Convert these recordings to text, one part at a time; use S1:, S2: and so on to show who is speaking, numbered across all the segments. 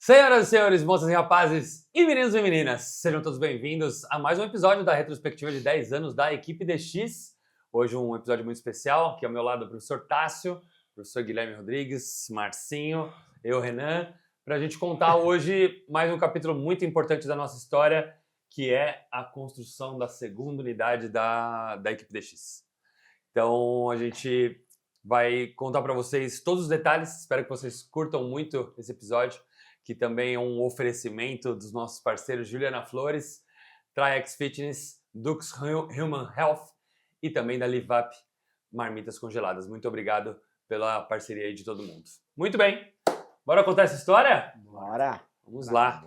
S1: Senhoras e senhores, moças e rapazes, e meninos e meninas, sejam todos bem-vindos a mais um episódio da retrospectiva de 10 anos da equipe DX. Hoje um episódio muito especial, aqui ao meu lado o professor Tássio, professor Guilherme Rodrigues, Marcinho, eu, Renan, para a gente contar hoje mais um capítulo muito importante da nossa história, que é a construção da segunda unidade da equipe DX. Então a gente vai contar para vocês todos os detalhes, espero que vocês curtam muito esse episódio, que também é um oferecimento dos nossos parceiros Juliana Flores, TriX Fitness, Dux Human Health e também da LiveUp Marmitas Congeladas. Muito obrigado pela parceria aí de todo mundo. Muito bem, bora contar essa história?
S2: Bora!
S1: Vamos lá.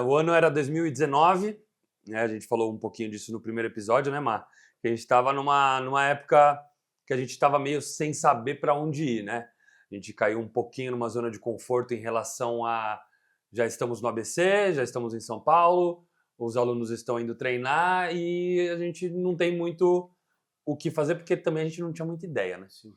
S1: O ano era 2019, né? A gente falou um pouquinho disso no primeiro episódio, né, Mar? Que a gente estava numa época que a gente estava meio sem saber para onde ir, né? A gente caiu um pouquinho numa zona de conforto em relação a já estamos no ABC, já estamos em São Paulo, os alunos estão indo treinar e a gente não tem muito o que fazer porque também a gente não tinha muita ideia, né? Sim.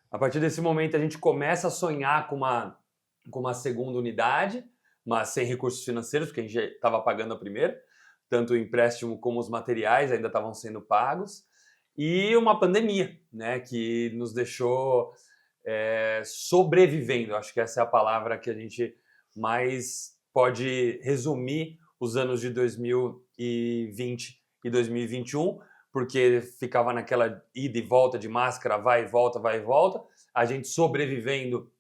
S1: A partir desse momento a gente começa a sonhar com uma segunda unidade, mas sem recursos financeiros, porque a gente já estava pagando a primeira, tanto o empréstimo como os materiais ainda estavam sendo pagos, e uma pandemia, né, que nos deixou sobrevivendo. Acho que essa é a palavra que a gente mais pode resumir os anos de 2020 e 2021, porque ficava naquela ida e volta de máscara, vai e volta, a gente sobrevivendo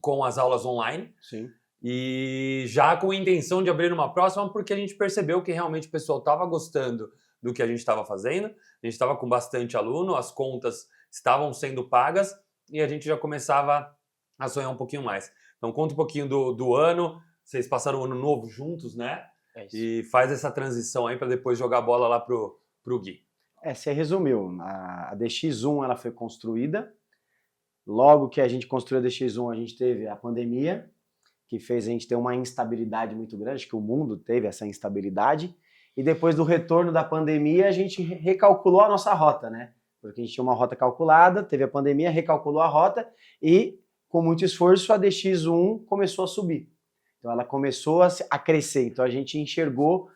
S1: com as aulas online.
S2: Sim.
S1: E já com a intenção de abrir uma próxima, porque a gente percebeu que realmente o pessoal estava gostando do que a gente estava fazendo, a gente estava com bastante aluno, as contas estavam sendo pagas, e a gente já começava a sonhar um pouquinho mais. Então conta um pouquinho do ano, vocês passaram o ano novo juntos, né?
S2: É isso.
S1: E faz essa transição aí para depois jogar a bola lá pro Gui.
S2: Você resumiu. A DX1 ela foi construída. Logo que a gente construiu a DX1, a gente teve a pandemia, que fez a gente ter uma instabilidade muito grande, que o mundo teve essa instabilidade. E depois do retorno da pandemia, a gente recalculou a nossa rota, né? Porque a gente tinha uma rota calculada, teve a pandemia, recalculou a rota e, com muito esforço, a DX1 começou a subir. Então, ela começou a crescer. Então, a gente enxergou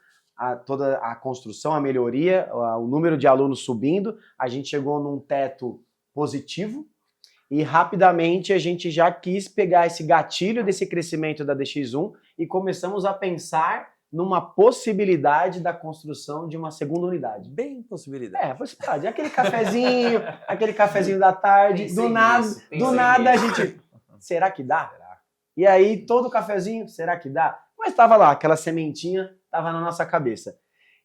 S2: toda a construção, a melhoria, o número de alunos subindo. A gente chegou num teto positivo e, rapidamente, a gente já quis pegar esse gatilho desse crescimento da DX1 e começamos a pensar numa possibilidade da construção de uma segunda unidade.
S1: Bem possibilidade.
S2: Possibilidade. aquele cafezinho da tarde, do nada a gente... Será que dá? E aí, todo cafezinho, será que dá? Mas estava lá, aquela sementinha estava na nossa cabeça.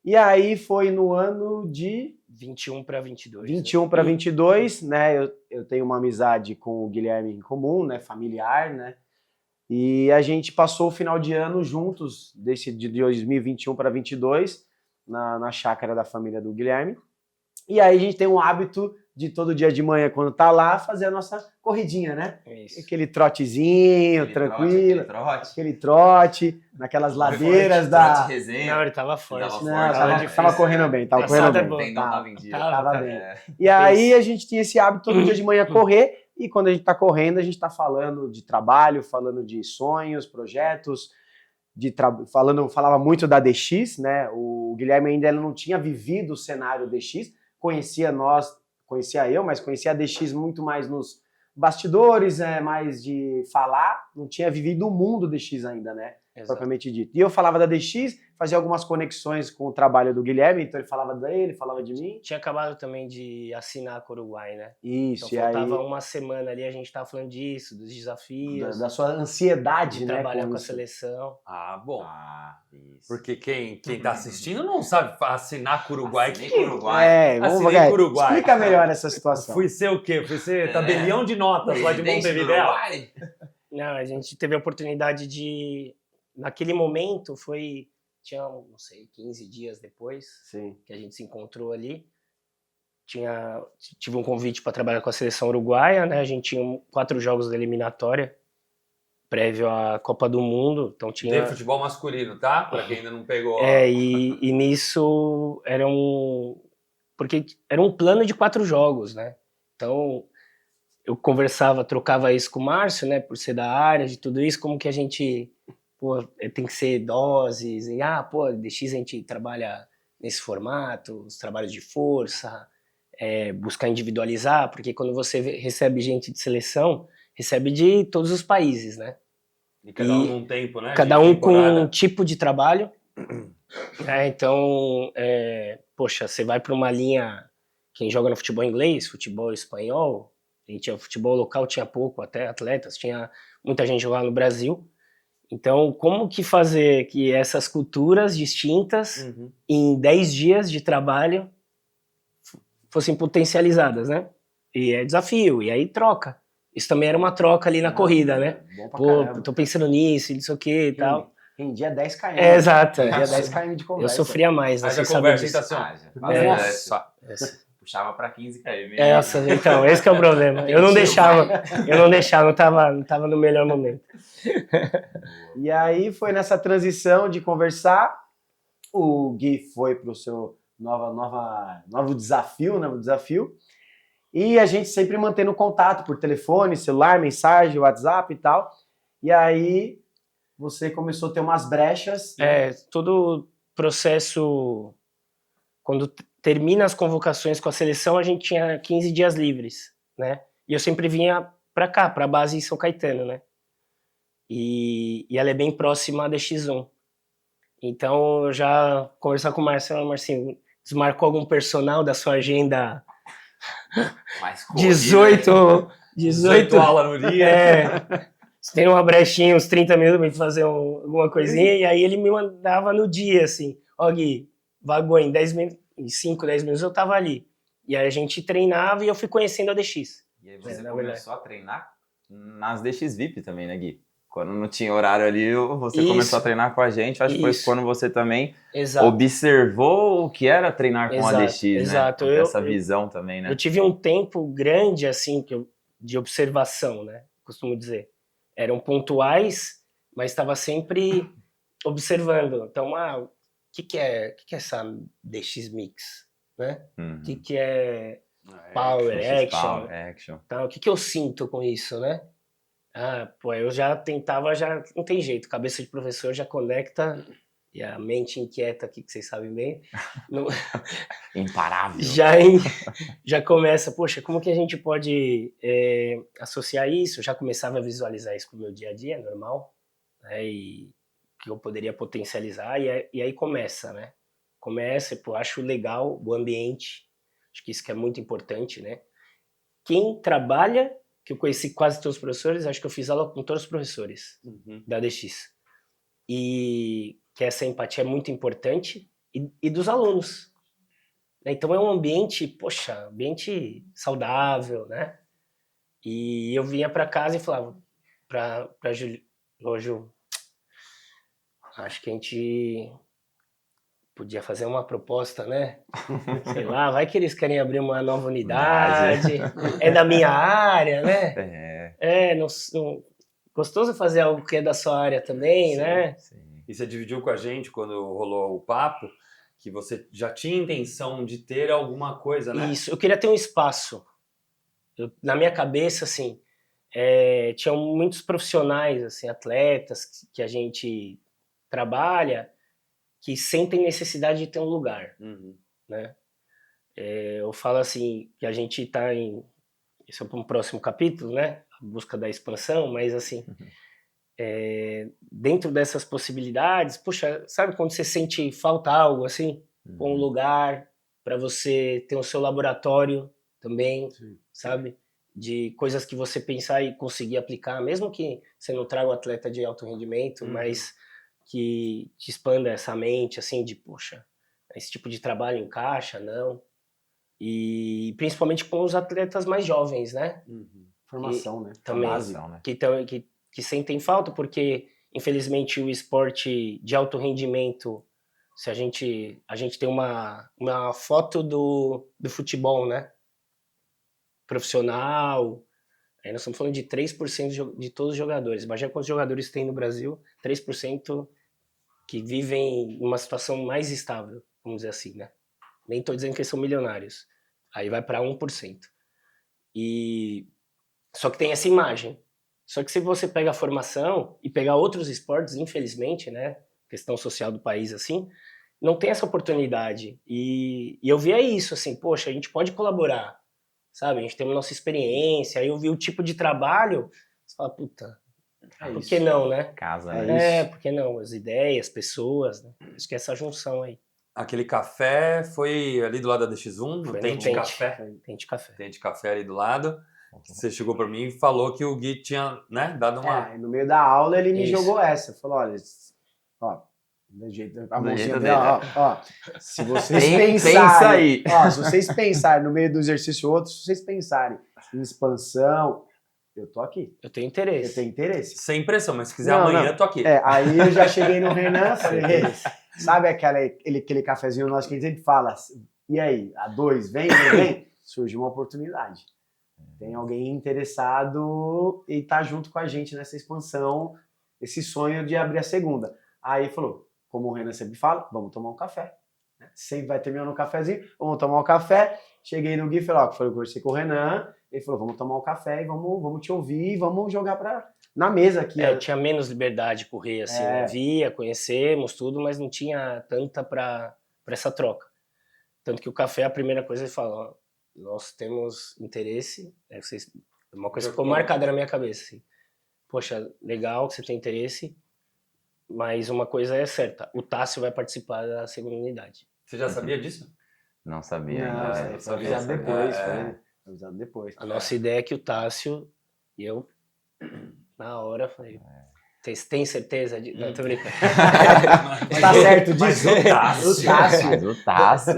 S2: E aí foi no ano de...
S3: 21 para 22.
S2: 21 para 22, né? Eu tenho uma amizade com o Guilherme em comum, né? Familiar, né? E a gente passou o final de ano juntos, de 2021 para 22, na chácara da família do Guilherme. E aí a gente tem um hábito de todo dia de manhã, quando tá lá, fazer a nossa corridinha, né?
S3: Isso.
S2: Aquele trotezinho, tranquilo. Aquele trote, naquelas ladeiras da...
S4: Trote resenha.
S3: Não, ele tava forte.
S2: Tava correndo bem, tava correndo bem.
S4: Tendão tava em dia.
S2: Tava bem. E aí a gente tinha esse hábito todo dia de manhã correr, e quando a gente tá correndo, a gente tá falando de trabalho, falando de sonhos, projetos, falava muito da DX, né? O Guilherme ainda não tinha vivido o cenário DX, conhecia eu, mas conhecia a DX muito mais nos bastidores, mais de falar, não tinha vivido o mundo DX ainda, né?
S3: Exato.
S2: Propriamente dito. E eu falava da DX, fazia algumas conexões com o trabalho do Guilherme, então ele falava dele, falava de mim.
S3: Tinha acabado também de assinar com o Uruguai, né?
S2: Isso,
S3: então,
S2: e aí...
S3: faltava uma semana ali, a gente tava falando disso, dos desafios.
S2: Da sua ansiedade,
S3: de
S2: né?
S3: trabalhar com a
S2: isso.
S3: seleção.
S1: Ah, bom.
S4: Isso.
S1: Porque quem tá assistindo não sabe assinar com o Uruguai.
S4: Assinei com o Uruguai.
S2: Vamos
S1: Assinei com o Uruguai.
S2: Explica melhor essa situação.
S1: Fui ser o quê? Fui ser tabelião de notas lá de
S4: Presidente do
S1: Montevidéu?
S4: Uruguai.
S3: Não, a gente teve a oportunidade de... Naquele momento, tinha, não sei, 15 dias depois
S2: Sim.
S3: que a gente se encontrou ali. Tive um convite para trabalhar com a seleção uruguaia, né? A gente tinha 4 jogos da eliminatória prévio à Copa do Mundo, então tinha...
S1: De futebol masculino, tá? Pra quem ainda não pegou...
S3: E nisso porque era um plano de 4 jogos, né? Então eu conversava, trocava isso com o Márcio, né, por ser da área, de tudo isso, como que a gente, pô, tem que ser doses, e, pô, DX a gente trabalha nesse formato, os trabalhos de força, buscar individualizar, porque quando você recebe gente de seleção, recebe de todos os países, né?
S1: E cada um num tempo, né?
S3: Cada
S1: de
S3: um
S1: temporada.
S3: com um tipo de trabalho. Então, poxa, você vai para uma linha, quem joga no futebol inglês, futebol espanhol, o futebol local tinha pouco, até atletas, tinha muita gente jogando no Brasil. Então, como que fazer que essas culturas distintas, em 10 dias de trabalho, fossem potencializadas, né? E é desafio, e aí troca. Isso também era uma troca ali na corrida, né?
S2: Bom pra
S3: Pô,
S2: caramba.
S3: tô pensando nisso, não sei o que e tal.
S2: Rendia 10 km.
S3: Exato.
S2: Rendia 10 km de conversa.
S3: Eu sofria mais, né?
S1: Haja
S3: Vocês sabem
S1: conversa,
S3: disso.
S1: então.
S2: Nossa.
S4: Puxava pra 15 km.
S3: Então, esse que é o problema. Eu não deixava, não tava no melhor momento.
S2: E aí foi nessa transição de conversar, o Gui foi pro seu novo desafio, né? E a gente sempre mantendo contato por telefone, celular, mensagem, WhatsApp e tal. E aí você começou a ter umas brechas. Né?
S3: Todo processo, quando termina as convocações com a seleção, a gente tinha 15 dias livres, né? E eu sempre vinha para cá, para a base em São Caetano, né? E ela é bem próxima da X1. Então, eu já conversar com o Marcinho, desmarcou algum personal da sua agenda? 18
S1: aula no dia.
S3: Você tem uma brechinha, uns 30 minutos pra fazer alguma coisinha, e aí ele me mandava no dia, assim, Gui, vagou em 10 minutos, em 5, 10 minutos eu tava ali. E aí a gente treinava e eu fui conhecendo a DX.
S4: E aí você começou a treinar nas DX VIP também, né, Gui? Quando não tinha horário ali, você começou a treinar com a gente. Acho que foi quando você também observou o que era treinar com a DX, né?
S3: Exato.
S4: Essa visão também, né?
S3: Eu tive um tempo grande, assim, de observação, né? Costumo dizer. Eram pontuais, mas estava sempre observando. Então, o que é essa DX Mix, né? O que é Power Action? Então, o que eu sinto com isso, né? Eu já tentava, já não tem jeito, cabeça de professor já conecta, e a mente inquieta aqui, que vocês sabem bem,
S4: imparável.
S3: Já começa, poxa, como que a gente pode associar isso? Eu já começava a visualizar isso pro meu dia a dia, normal, né? E que eu poderia potencializar, e aí começa, né? Acho legal o ambiente, acho que isso que é muito importante, né? Quem trabalha, que eu conheci quase todos os professores, acho que eu fiz aula com todos os professores da DX. E que essa empatia é muito importante, e dos alunos. Então é um ambiente, ambiente saudável, né? E eu vinha para casa e falava para Ju, acho que a gente podia fazer uma proposta, né? Sei lá, vai que eles querem abrir uma nova unidade, é da minha área, né? Gostoso fazer algo que é da sua área também, né?
S1: Sim. E você dividiu com a gente, quando rolou o papo, que você já tinha intenção de ter alguma coisa, né?
S3: Isso, eu queria ter um espaço. Na minha cabeça, assim, tinham muitos profissionais, assim, atletas que a gente trabalha, que sentem necessidade de ter um lugar, né? Eu falo assim, que a gente está isso é para um próximo capítulo, né? A busca da expansão, mas assim, dentro dessas possibilidades, puxa, sabe quando você sente falta algo, assim? Um lugar para você ter o seu laboratório também, sabe? De coisas que você pensar e conseguir aplicar, mesmo que você não traga o atleta de alto rendimento, mas que te expanda essa mente, assim, de, poxa, esse tipo de trabalho encaixa, não? E principalmente com os atletas mais jovens, né?
S2: Formação, né?
S3: Também,
S2: base.
S3: que sentem falta, porque, infelizmente, o esporte de alto rendimento, se a gente tem uma foto do futebol, né? Profissional, aí nós estamos falando de 3% de todos os jogadores. Imagina quantos jogadores tem no Brasil, 3% que vivem numa situação mais estável, vamos dizer assim, né? Nem estou dizendo que eles são milionários. Aí vai para 1%. E Só que tem essa imagem. Só que se você pega a formação e pegar outros esportes, infelizmente, né, questão social do país assim, não tem essa oportunidade. E eu via isso, assim, poxa, a gente pode colaborar, sabe? A gente tem a nossa experiência, aí eu vi o tipo de trabalho, você fala, puta, por que não, né?
S4: Casa, né?
S3: Por que não? As ideias, pessoas, né? Acho que é essa junção aí.
S1: Aquele café foi ali do lado da DX1, no Tente Café.
S3: Tente Café.
S1: Tente Café ali do lado. Você chegou para mim e falou que o Gui tinha, né, dado uma...
S2: no meio da aula ele me jogou essa. Falou, olha, do jeito, a mãozinha dele, ó, se vocês pensarem, se vocês pensarem no meio do exercício outro, se vocês pensarem em expansão, eu tô aqui.
S3: Eu tenho interesse.
S2: Eu tenho interesse.
S1: Sem pressão, mas se quiser amanhã, eu tô aqui.
S2: Aí eu já cheguei no Renan, falei, sabe aquele cafezinho nosso que a gente fala, e aí, a 2, vem? Surgiu uma oportunidade. Tem alguém interessado e tá junto com a gente nessa expansão, esse sonho de abrir a segunda. Aí falou, como o Renan sempre fala, vamos tomar um café. Sempre vai terminar no cafezinho, vamos tomar um café. Cheguei no Gui e falei, conversei com o Renan, ele falou, vamos tomar um café e vamos te ouvir e vamos jogar na mesa aqui.
S3: Tinha menos liberdade pro Rei, assim, né? Via, conhecemos tudo, mas não tinha tanta pra essa troca. Tanto que o café, a primeira coisa, ele fala, ó, nós temos interesse, uma coisa que ficou marcada na minha cabeça, assim. Poxa, legal que você tem interesse, mas uma coisa é certa, o Tássio vai participar da segunda unidade.
S1: Você já sabia disso?
S4: Não sabia
S2: ainda. Foi avisado depois. Avisado depois.
S3: A nossa ideia é que o Tássio, e eu, na hora, falei... Tem certeza? Não, tô brincando.
S2: Tá certo disso?
S4: O Tássio.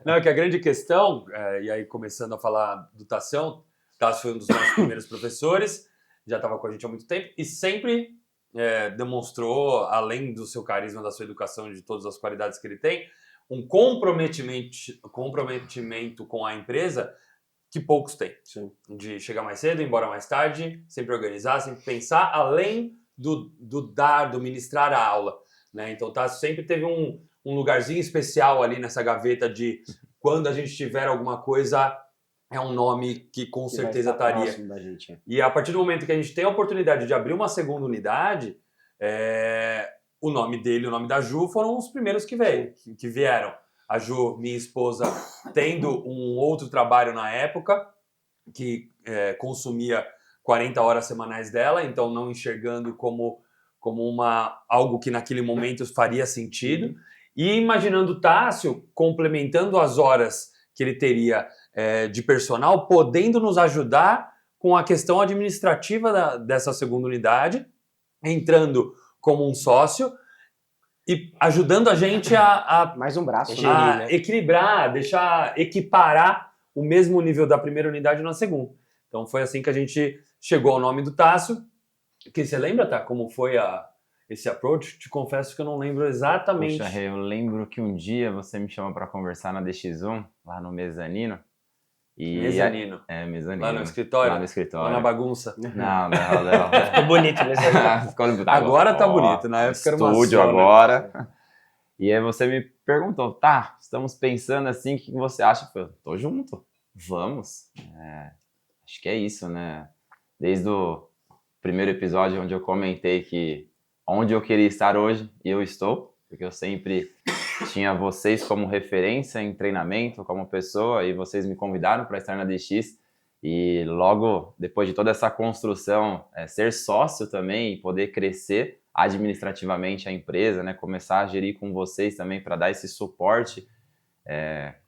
S1: Não, é que a grande questão, e aí começando a falar do Tassião, Tássio foi um dos nossos primeiros professores, já estava com a gente há muito tempo, e sempre demonstrou, além do seu carisma, da sua educação e de todas as qualidades que ele tem, um comprometimento com a empresa que poucos têm.
S2: Sim. De
S1: chegar mais cedo, ir embora mais tarde, sempre organizar, sempre pensar, além do ministrar a aula, né? Então o Tássio sempre teve um lugarzinho especial ali nessa gaveta de quando a gente tiver alguma coisa, é um nome que com certeza estaria. E a partir do momento que a gente tem a oportunidade de abrir uma segunda unidade, o nome dele, o nome da Ju foram os primeiros que vieram. A Ju, minha esposa, tendo um outro trabalho na época, que consumia 40 horas semanais dela, então não enxergando como algo que naquele momento faria sentido. E imaginando o Tássio complementando as horas que ele teria de personal, podendo nos ajudar com a questão administrativa dessa segunda unidade, entrando como um sócio e ajudando a gente a
S2: mais um braço,
S1: equilibrar, equiparar o mesmo nível da primeira unidade na segunda. Então foi assim que a gente chegou ao nome do Tássio. Que você lembra, tá? Como foi esse approach? Te confesso que eu não lembro exatamente.
S4: Puxa, eu lembro que um dia você me chamou para conversar na DX1, lá no mezanino.
S1: Mezanino?
S4: Mezanino.
S1: Lá no escritório?
S4: Lá no escritório.
S1: Lá na bagunça?
S4: Não.
S3: Ficou bonito mezanino.
S4: Ficou
S1: agora tá bonito, na época era uma
S4: estúdio agora. E aí você me perguntou, estamos pensando assim, o que você acha? Eu falei, tô junto, vamos. Acho que é isso, né? Desde o primeiro episódio onde eu comentei que onde eu queria estar hoje, eu estou, porque eu sempre tinha vocês como referência em treinamento, como pessoa, e vocês me convidaram para estar na DX, e logo depois de toda essa construção, ser sócio também e poder crescer administrativamente a empresa, né? Começar a gerir com vocês também para dar esse suporte.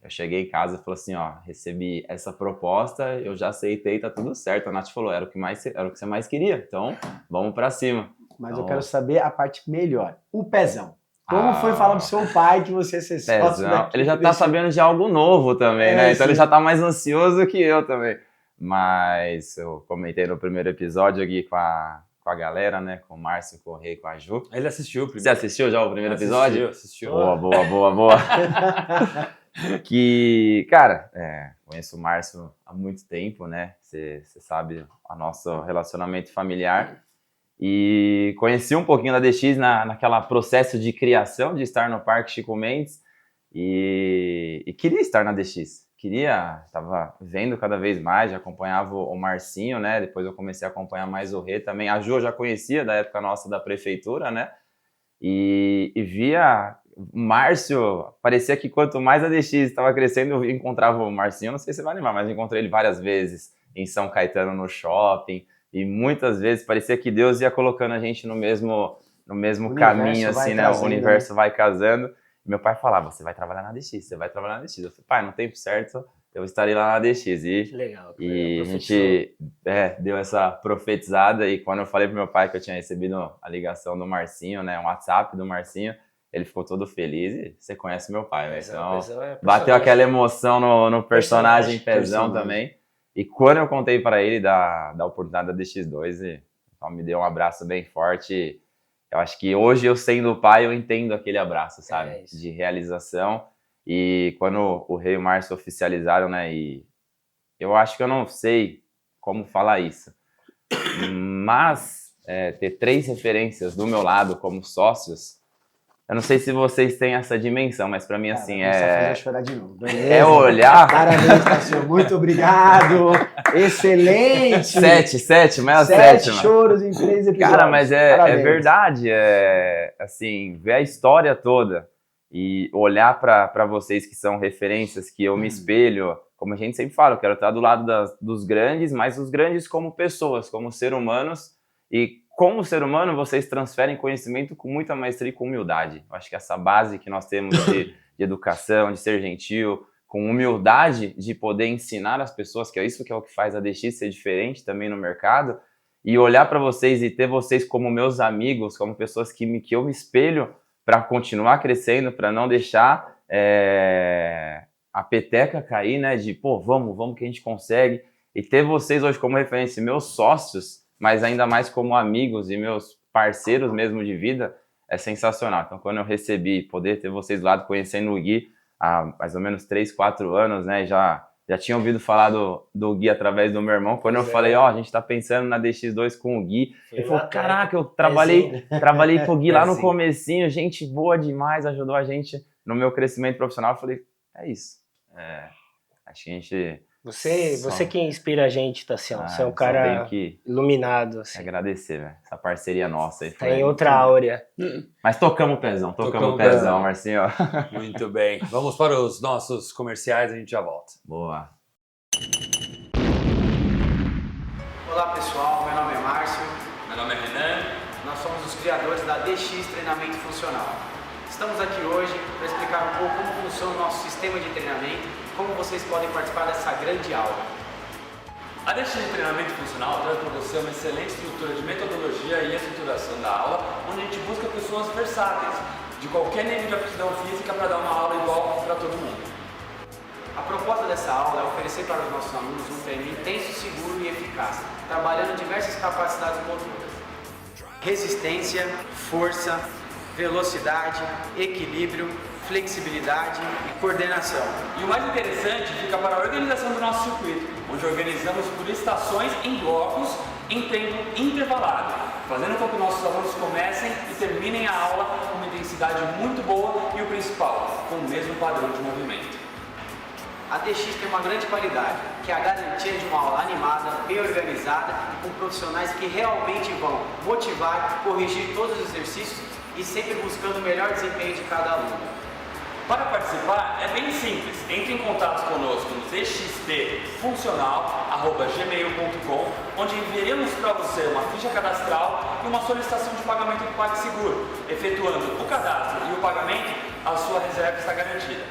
S4: Eu cheguei em casa e falei assim, recebi essa proposta, eu já aceitei, tá tudo certo. A Nath falou, era o que você mais queria, então vamos para cima.
S2: Mas eu quero saber a parte melhor, o Pezão. Como foi falar pro seu pai que você ia ser sócio daqui?
S4: Ele já tá sabendo de algo novo também, né? Então ele já tá mais ansioso que eu também. Mas eu comentei no primeiro episódio aqui com a galera, né? Com o Márcio, com o Rei, com a Ju.
S1: Ele assistiu o primeiro.
S4: Você assistiu já o primeiro episódio?
S1: Assistiu.
S4: Boa. Que, cara, conheço o Márcio há muito tempo, né? Você sabe o nosso relacionamento familiar. E conheci um pouquinho da DX naquela processo de criação, de estar no Parque Chico Mendes. E queria estar na DX. tava vendo cada vez mais, já acompanhava o Marcinho, né? Depois eu comecei a acompanhar mais o Rê também. A Ju eu já conhecia da época nossa da prefeitura, né? E via o Márcio, parecia que quanto mais a DX estava crescendo, eu encontrava o Marcinho, não sei se você vai lembrar, mas eu encontrei ele várias vezes em São Caetano no shopping, e muitas vezes parecia que Deus ia colocando a gente no mesmo caminho, assim, né? O universo vai casando. E meu pai falava, você vai trabalhar na DX, você vai trabalhar na DX. Eu falei, pai, no tempo certo, eu estarei lá na DX.
S3: Que legal.
S4: E a gente deu essa profetizada, e quando eu falei pro meu pai que eu tinha recebido a ligação do Marcinho, né? Um WhatsApp do Marcinho, ele ficou todo feliz, e você conhece meu pai, né? Então, bateu aquela emoção no personagem Pezão também. E quando eu contei para ele da oportunidade da DX2, então me deu um abraço bem forte. Eu acho que hoje, eu sendo pai, eu entendo aquele abraço, sabe? De realização. E quando o Rê e o Márcio oficializaram, né? E eu acho que eu não sei como falar isso. Mas ter 3 referências do meu lado como sócios, eu não sei se vocês têm essa dimensão, mas pra mim, assim,
S2: fazer chorar de novo.
S4: É olhar...
S2: Parabéns, Tassio. Muito obrigado. Excelente.
S4: 7, mas
S2: 7 choros em 3 episódios.
S4: Cara, mas é verdade. Assim, ver a história toda e olhar pra vocês que são referências, que eu me espelho, como a gente sempre fala, eu quero estar do lado dos grandes, mas os grandes como pessoas, como seres humanos, e como ser humano, vocês transferem conhecimento com muita maestria e com humildade. Eu acho que essa base que nós temos de educação, de ser gentil, com humildade de poder ensinar as pessoas, que é isso que é o que faz a DX ser diferente também no mercado, e olhar para vocês e ter vocês como meus amigos, como pessoas que eu me espelho para continuar crescendo, para não deixar a peteca cair, né? De, vamos que a gente consegue. E ter vocês hoje como referência, meus sócios, mas ainda mais como amigos e meus parceiros mesmo de vida, é sensacional. Então, quando eu recebi poder ter vocês do lado, conhecendo o Gui há mais ou menos 3, 4 anos, né, já tinha ouvido falar do Gui através do meu irmão. Quando eu falei, a gente tá pensando na DX2 com o Gui, ele falou, caraca, eu trabalhei com o Gui lá no comecinho, gente boa demais, ajudou a gente no meu crescimento profissional. Eu falei, é isso. Acho que a gente...
S3: Você que inspira a gente, Tassião. Você é um cara iluminado. Assim.
S4: Agradecer, velho. Essa parceria nossa aí.
S3: Tem outra áurea.
S4: Mas tocamos o pezão, Marcinho.
S1: Muito bem. Vamos para os nossos comerciais, a gente já volta.
S4: Boa.
S2: Olá, pessoal. Meu nome é Márcio.
S1: Meu nome é Renan.
S2: Nós somos os criadores da DX Treinamento Funcional. Estamos aqui hoje para explicar um pouco como funciona o nosso sistema de treinamento, como vocês podem participar dessa grande aula.
S1: A DX de Treinamento Funcional traz para você uma excelente estrutura de metodologia e estruturação da aula, onde a gente busca pessoas versáteis, de qualquer nível de aptidão física, para dar uma aula igual para todo mundo.
S2: A proposta dessa aula é oferecer para os nossos alunos um treino intenso, seguro e eficaz, trabalhando diversas capacidades motoras: resistência, força, velocidade, equilíbrio, flexibilidade e coordenação.
S1: E o mais interessante fica para a organização do nosso circuito, onde organizamos por estações em blocos em tempo intervalado, fazendo com que nossos alunos comecem e terminem a aula com uma intensidade muito boa e o principal, com o mesmo padrão de movimento.
S2: A DX tem uma grande qualidade, que é a garantia de uma aula animada, bem organizada e com profissionais que realmente vão motivar, corrigir todos os exercícios e sempre buscando o melhor desempenho de cada aluno.
S1: Para participar é bem simples, entre em contato conosco no dxtfuncional@gmail.com, onde enviaremos para você uma ficha cadastral e uma solicitação de pagamento do PagSeguro. Efetuando o cadastro e o pagamento, a sua reserva está garantida.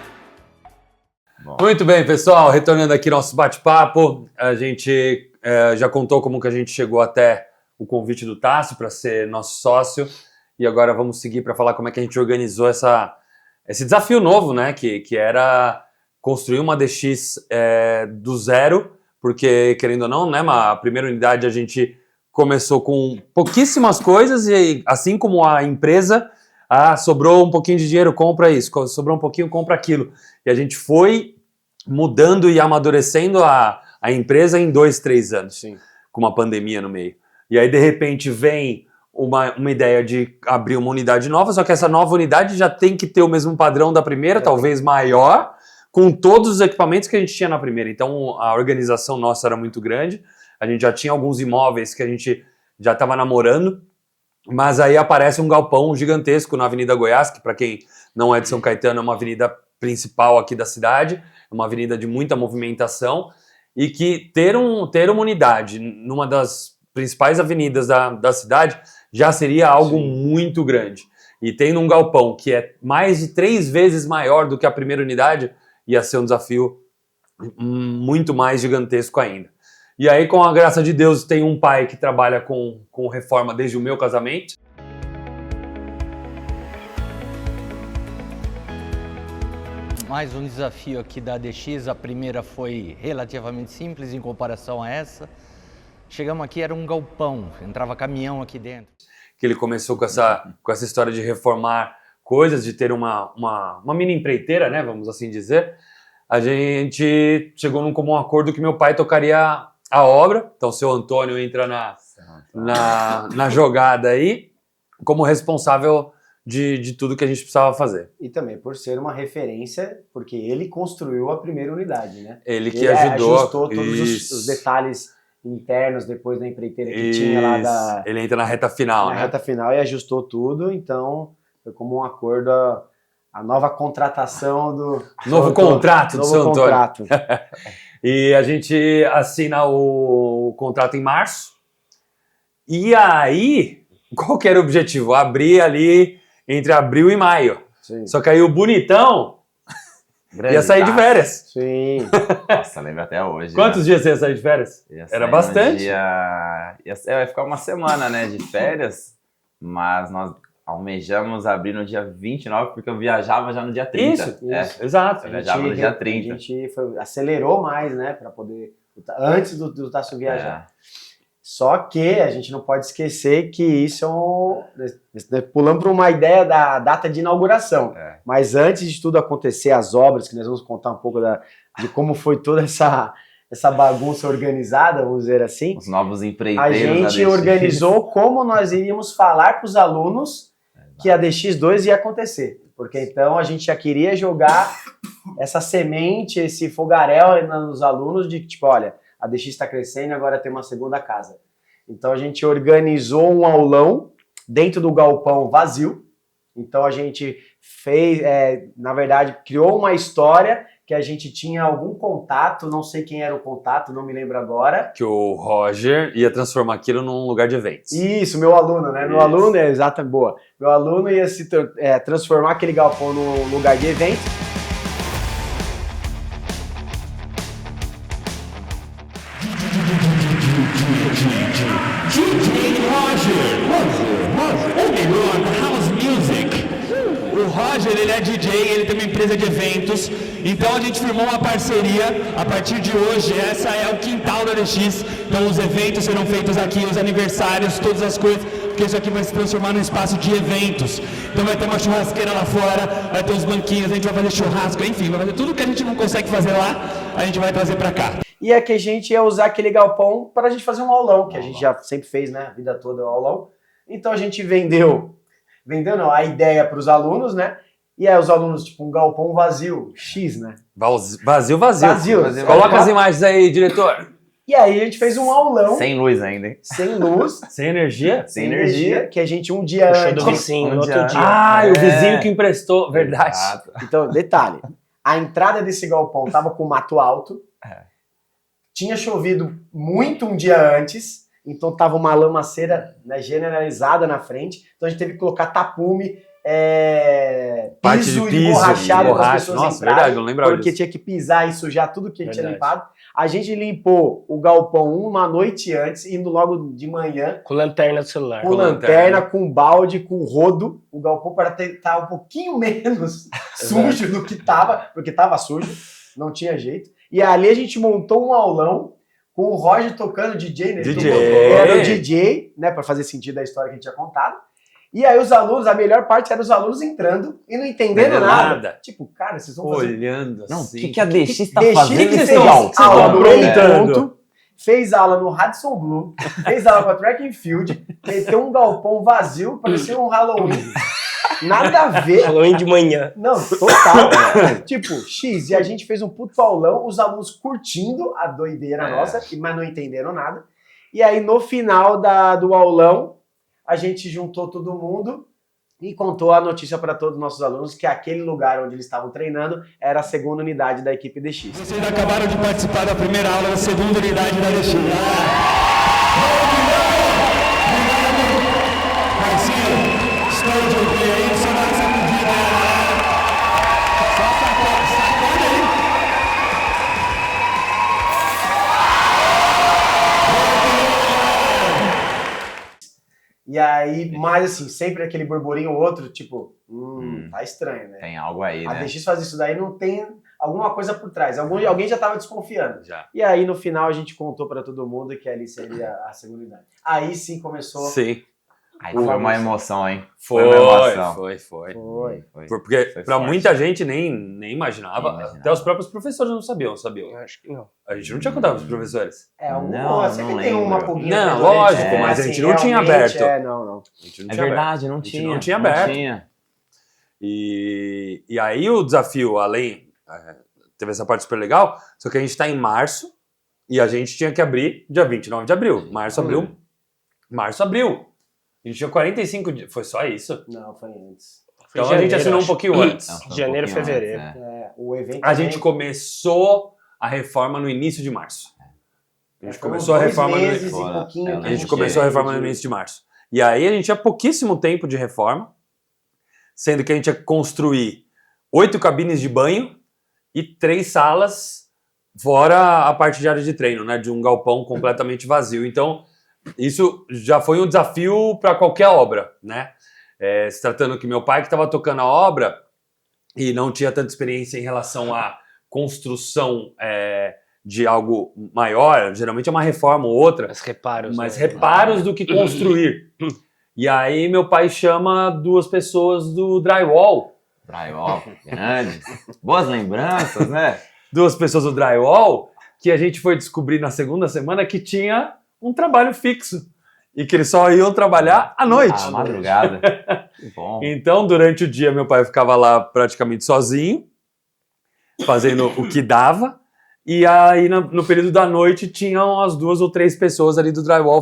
S4: Bom.
S1: Muito bem, pessoal, retornando aqui nosso bate-papo, a gente já contou como que a gente chegou até o convite do Tássio para ser nosso sócio, e agora vamos seguir para falar como é que a gente organizou esse desafio novo, né, que era construir uma DX do zero, porque, querendo ou não, né, a primeira unidade a gente começou com pouquíssimas coisas e, assim como a empresa, sobrou um pouquinho de dinheiro, compra isso, sobrou um pouquinho, compra aquilo. E a gente foi mudando e amadurecendo a empresa em 2, 3 anos,
S2: Sim.
S1: Com uma pandemia no meio. E aí, de repente, vem uma ideia de abrir uma unidade nova, só que essa nova unidade já tem que ter o mesmo padrão da primeira, talvez maior, com todos os equipamentos que a gente tinha na primeira. Então, a organização nossa era muito grande, a gente já tinha alguns imóveis que a gente já estava namorando, mas aí aparece um galpão gigantesco na Avenida Goiás, que para quem não é de São Caetano é uma avenida principal aqui da cidade, é uma avenida de muita movimentação, e que ter uma unidade numa das principais avenidas da cidade já seria algo muito grande. E tendo um galpão que é mais de 3 vezes maior do que a primeira unidade, ia ser um desafio muito mais gigantesco ainda. E aí, com a graça de Deus, tem um pai que trabalha com reforma desde o meu casamento.
S5: Mais um desafio aqui da ADX, a primeira foi relativamente simples em comparação a essa. Chegamos aqui, era um galpão, entrava caminhão aqui dentro.
S1: Que ele começou com essa história de reformar coisas, de ter uma mini empreiteira, né, vamos assim dizer. A gente chegou num comum acordo que meu pai tocaria a obra, então o seu Antônio entra na jogada aí, como responsável de tudo que a gente precisava fazer.
S2: E também por ser uma referência, porque ele construiu a primeira unidade, né?
S1: Ele que ajudou.
S2: Ajustou todos os detalhes internos depois da empreiteira que tinha lá da...
S1: Ele entra na reta final,
S2: na reta final e ajustou tudo, então foi como um acordo a nova contratação do...
S1: Novo contrato do seu Antônio.
S2: Contrato.
S1: E a gente assina o contrato em março. E aí, qual que era o objetivo? Abrir ali entre abril e maio.
S2: Sim.
S1: Só que aí o bonitão ia sair de férias.
S2: Sim.
S4: Nossa, lembro até hoje.
S1: Quantos dias você ia sair de férias? Era bastante.
S4: Ia ficar uma semana, né, de férias, mas nós almejamos abrir no dia 29, porque eu viajava já no dia 30.
S1: Isso, exato.
S4: Eu viajava no dia 30.
S2: A gente acelerou mais, né, para poder... Antes do Tássio viajar. Só que a gente não pode esquecer que isso pulando para uma ideia da data de inauguração. Mas antes de tudo acontecer, as obras, que nós vamos contar um pouco de como foi toda essa bagunça organizada, vamos dizer assim.
S4: Os novos empreiteiros.
S2: A gente organizou como nós iríamos falar para os alunos que a DX2 ia acontecer. Porque então a gente já queria jogar essa semente, esse fogaréu nos alunos de tipo, olha, a DX está crescendo e agora tem uma segunda casa. Então a gente organizou um aulão dentro do galpão vazio. Então a gente fez, na verdade, criou uma história que a gente tinha algum contato, não sei quem era o contato, não me lembro agora.
S1: Que o Roger ia transformar aquilo num lugar de eventos.
S2: Isso, meu aluno, né? Meu aluno, exato, boa. Meu aluno ia se transformar aquele galpão num lugar de eventos.
S6: O Roger, ele é DJ, ele tem uma empresa de eventos, então a gente firmou uma parceria. A partir de hoje, essa é o quintal da DX, então os eventos serão feitos aqui, os aniversários, todas as coisas, porque isso aqui vai se transformar num espaço de eventos. Então vai ter uma churrasqueira lá fora, vai ter os banquinhos, a gente vai fazer churrasco, enfim, vai fazer tudo que a gente não consegue fazer lá, a gente vai trazer pra cá.
S2: E é que a gente ia usar aquele galpão para a gente fazer um aulão, que a gente já sempre fez, né, a vida toda o aulão. Então a gente vendeu não, a ideia para os alunos, né? E aí os alunos, tipo, um galpão vazio, X, né?
S1: Vazio.
S2: Coloca
S1: as imagens aí, diretor.
S2: E aí a gente fez um aulão.
S4: Sem luz ainda, hein?
S2: Sem luz.
S1: Sem energia?
S2: Sem energia. Que a gente um dia antes...
S3: Vizinho, no outro dia.
S1: Ah, o vizinho que emprestou, verdade.
S4: Exato.
S2: Então, detalhe. A entrada desse galpão tava com mato alto. Tinha chovido muito um dia antes. Então tava uma lamaceira, né, generalizada na frente. Então a gente teve que colocar tapume, piso emborrachado para as pessoas
S1: Nossa,
S2: entrarem,
S1: verdade, não lembrava
S2: porque
S1: disso.
S2: tinha que pisar e sujar tudo que a gente tinha limpado. A gente limpou o galpão uma noite antes, indo logo de manhã.
S3: Com lanterna do celular.
S2: Com lanterna, com balde, com rodo. O galpão para estar um pouquinho menos sujo do que tava, porque tava sujo, não tinha jeito. E ali a gente montou um aulão com o Roger tocando DJ, né? Era o DJ, né? Para fazer sentido da história que a gente tinha contado. E aí os alunos, a melhor parte era os alunos entrando e não entendendo nada. Tipo, cara, vocês vão fazer...
S1: Olhando assim.
S4: Não, o que a DX está
S2: DX
S4: fazendo
S2: fez
S4: nesse
S2: aula
S4: galpão?
S2: no Encanto, fez aula no Radisson Blue, fez aula com a Track and Field, meteu um galpão vazio, parecia um Halloween. Nada a ver.
S3: Halloween de manhã.
S2: Não, total. Tipo, X, e a gente fez um puto aulão, os alunos curtindo a doideira nossa, mas não entenderam nada. E aí, no final do aulão, a gente juntou todo mundo e contou a notícia para todos os nossos alunos que aquele lugar onde eles estavam treinando era a segunda unidade da equipe DX.
S6: Vocês acabaram de participar da primeira aula da segunda unidade da DX. Marcinho, história de ouvir aí, só dá essa medida. Só sacode aí.
S2: E aí, mas assim, sempre aquele burburinho ou outro, tipo, tá estranho, né?
S4: Tem algo aí,
S2: A
S4: né?
S2: DX fazer isso daí não tem alguma coisa por trás. Alguém já tava desconfiando.
S1: Já.
S2: E aí, no final, a gente contou para todo mundo que ali seria a segunda unidade. Aí sim começou.
S1: Sim.
S4: Aí foi uma emoção, hein?
S1: Foi. Porque
S4: Foi
S1: pra
S4: forte.
S1: muita gente nem imaginava.
S4: Nem imaginava.
S1: Até os próprios professores não sabiam.
S3: Eu acho que não.
S1: A gente não tinha contado pros professores.
S2: Alguma,
S4: Não,
S2: sempre
S4: não
S2: tem uma
S4: lembro.
S2: pulguinha.
S1: Não,
S2: atrás da
S1: lógico,
S2: orelha,
S1: mas a gente não tinha
S2: realmente,
S1: aberto.
S2: Não.
S1: A gente não
S4: É
S1: tinha
S4: verdade, não
S1: A gente
S4: tinha.
S1: não tinha aberto.
S4: tinha.
S1: E aí o desafio, além, teve essa parte super legal, só que a gente tá em março e a gente tinha que abrir dia 29 de abril. Março, abril. A gente tinha 45 dias. Foi só isso?
S2: Não, foi antes.
S1: Então a
S3: janeiro,
S1: gente assinou um
S3: acho.
S1: pouquinho antes.
S4: Não, foi um
S3: Janeiro,
S4: pouquinho
S3: fevereiro.
S4: antes,
S2: O evento
S1: A gente começou a reforma no início de março. A gente começou a reforma no início.
S4: Fora.
S1: A gente começou a reforma no início de março. E aí a gente tinha pouquíssimo tempo de reforma, sendo que a gente ia construir 8 cabines de banho e 3 salas, fora a parte de área de treino, né? De um galpão completamente vazio. Então, isso já foi um desafio para qualquer obra, né? Se tratando que meu pai que estava tocando a obra e não tinha tanta experiência em relação à construção de algo maior, geralmente é uma reforma ou outra,
S3: Mas reparos.
S1: reparos do que construir. E aí meu pai chama 2 pessoas do drywall.
S4: Drywall, grande. Boas lembranças, né?
S1: 2 pessoas do drywall que a gente foi descobrir na segunda semana que tinha um trabalho fixo. E que eles só iam trabalhar à noite.
S4: À madrugada. Que bom.
S1: Então, durante o dia, meu pai ficava lá praticamente sozinho, fazendo o que dava. E aí, no período da noite, tinham as 2 ou 3 pessoas ali do drywall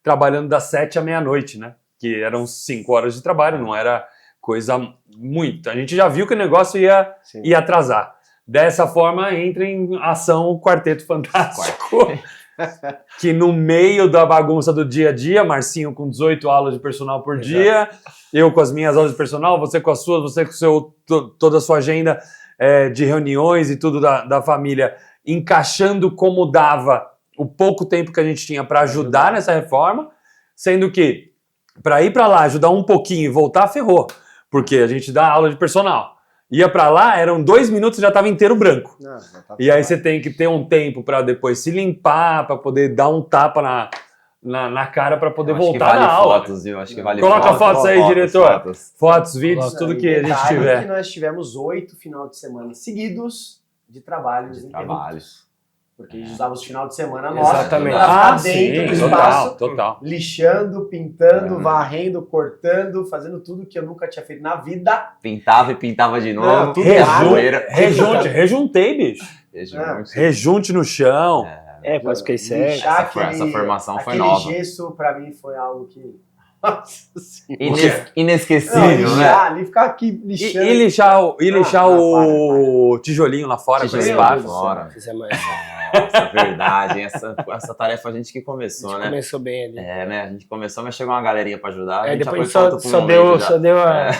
S1: trabalhando das 7 à meia-noite, né? Que eram 5 horas de trabalho, não era coisa muito. A gente já viu que o negócio ia atrasar. Dessa forma, entra em ação o Quarteto Fantástico. Que no meio da bagunça do dia a dia, Marcinho com 18 aulas de personal por dia, eu com as minhas aulas de personal, você com as suas, você com toda a sua agenda de reuniões e tudo da família, encaixando como dava o pouco tempo que a gente tinha para ajudar nessa reforma, sendo que para ir para lá, ajudar um pouquinho e voltar, ferrou, porque a gente dá aula de personal. Ia pra lá, eram 2 minutos e já tava inteiro branco. E aí você tem que ter um tempo pra depois se limpar, pra poder dar um tapa na cara pra poder voltar na aula.
S4: Fotos, viu? Acho que vale
S1: Coloca fotos aí, diretor. Fotos, vídeos,
S2: Nossa,
S1: tudo que a gente tiver.
S2: Que nós tivemos 8 final de semana seguidos de trabalhos ininterruptos. Porque a gente usava os final de semana nossos.
S3: Exatamente.
S2: Pra ficar dentro do espaço,
S1: total.
S2: lixando, pintando, varrendo, cortando, fazendo tudo que eu nunca tinha feito na vida.
S4: Pintava e pintava de novo.
S2: Não, tudo
S1: Rejuntei, bicho. Rejunte no chão.
S3: Quase fiquei cego.
S4: Essa formação foi nova.
S2: Aquele gesso, pra mim, foi algo que... Nossa Senhora.
S4: Inesquecível, né?
S2: Ali, ficar aqui lixando.
S1: E lixar o tijolinho lá fora.
S4: Fora. Nossa, verdade. Essa tarefa a gente que começou, né?
S3: Começou bem ali.
S4: Né? A gente começou, mas chegou uma galerinha pra ajudar. A gente
S3: depois
S4: só deu
S3: a...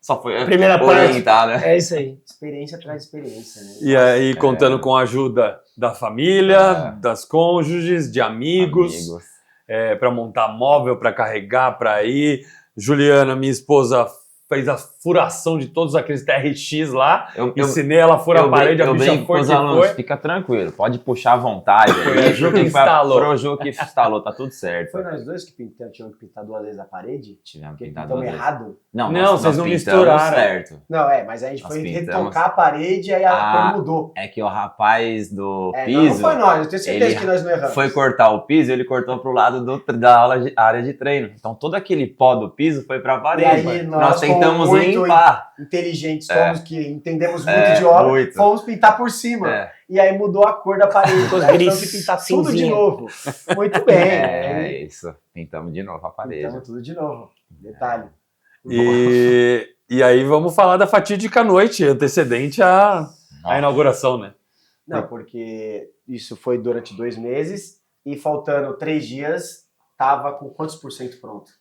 S4: Só foi
S3: primeira
S4: orientar,
S3: parte.
S4: né?
S3: É isso aí.
S2: Experiência traz experiência, né?
S1: E aí, contando com a ajuda da família, das cônjuges, de amigos. Para montar móvel, para carregar, para ir. Juliana, minha esposa, fez a furação de todos aqueles TRX lá, ensinei ela a furar a parede, a bicha foi que foi.
S4: Fica tranquilo, pode puxar à vontade.
S1: Foi a Ju que instalou.
S4: Foi o Ju que instalou, tá tudo certo.
S2: Foi nós dois que tinham que pintar 2 vezes a parede?
S4: Tivemos
S2: Porque
S4: pintado
S2: pintamos
S4: 2 vezes.
S2: errado?
S1: Não, vocês não misturaram.
S4: Certo.
S2: Não, mas a gente
S4: Nós
S2: foi
S4: pintamos.
S2: retocar a parede e aí a cor mudou.
S4: É que o rapaz do
S2: Não
S4: piso
S2: foi nós, eu tenho certeza que nós não erramos.
S4: foi cortar o piso, ele cortou pro lado da área de treino. Então todo aquele pó do piso foi pra parede.
S2: E aí,
S4: nós tentamos
S2: muito
S4: limpar.
S2: Inteligentes, fomos que entendemos muito de obra,
S4: muito.
S2: fomos pintar por cima. E aí mudou a cor da parede.
S3: Ficou
S2: Aí
S3: gris,
S2: tivemos que pintar tudo de
S3: cinzinha.
S2: novo. Muito bem.
S4: É isso. Pintamos de novo a parede.
S2: Pintamos tudo de novo. Detalhe.
S1: E aí vamos falar da fatídica noite antecedente à inauguração, né?
S2: Não, porque isso foi durante 2 meses e faltando 3 dias, tava com quantos por cento pronto?